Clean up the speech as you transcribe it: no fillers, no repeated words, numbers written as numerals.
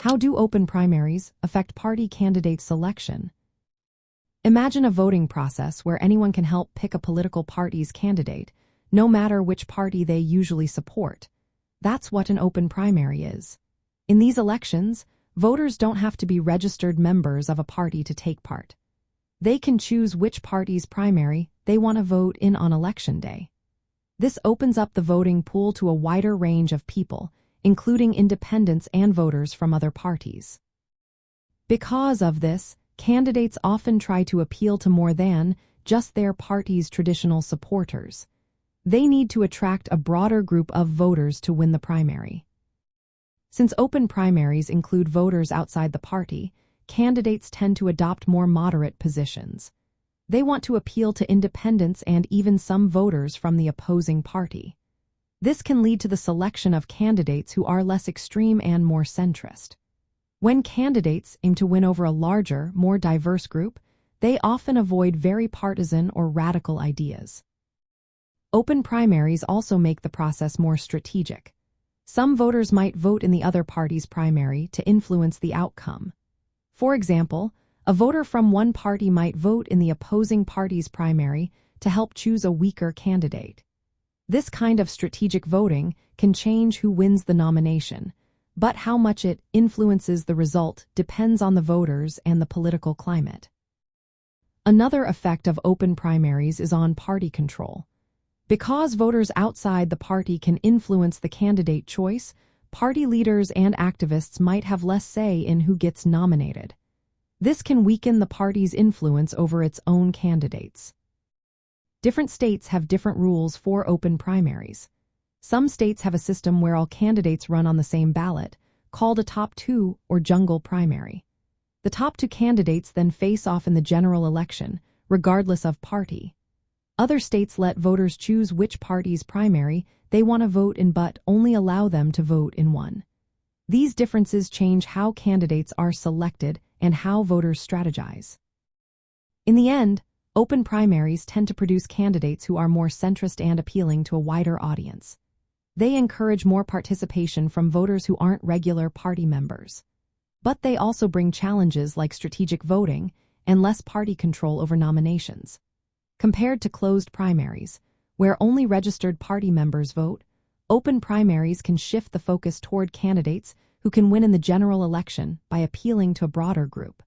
How do open primaries affect party candidate selection? Imagine a voting process where anyone can help pick a political party's candidate, no matter which party they usually support. That's what an open primary is. In these elections, voters don't have to be registered members of a party to take part. They can choose which party's primary they want to vote in on election day. This opens up the voting pool to a wider range of people, including independents and voters from other parties. Because of this, candidates often try to appeal to more than just their party's traditional supporters. They need to attract a broader group of voters to win the primary. Since open primaries include voters outside the party, candidates tend to adopt more moderate positions. They want to appeal to independents and even some voters from the opposing party. This can lead to the selection of candidates who are less extreme and more centrist. When candidates aim to win over a larger, more diverse group, they often avoid very partisan or radical ideas. Open primaries also make the process more strategic. Some voters might vote in the other party's primary to influence the outcome. For example, a voter from one party might vote in the opposing party's primary to help choose a weaker candidate. This kind of strategic voting can change who wins the nomination, but how much it influences the result depends on the voters and the political climate. Another effect of open primaries is on party control. Because voters outside the party can influence the candidate choice, party leaders and activists might have less say in who gets nominated. This can weaken the party's influence over its own candidates. Different states have different rules for open primaries. Some states have a system where all candidates run on the same ballot, called a top two or jungle primary. The top two candidates then face off in the general election, regardless of party. Other states let voters choose which party's primary they want to vote in but only allow them to vote in one. These differences change how candidates are selected and how voters strategize. In the end, open primaries tend to produce candidates who are more centrist and appealing to a wider audience. They encourage more participation from voters who aren't regular party members. But they also bring challenges like strategic voting and less party control over nominations. Compared to closed primaries, where only registered party members vote, open primaries can shift the focus toward candidates who can win in the general election by appealing to a broader group.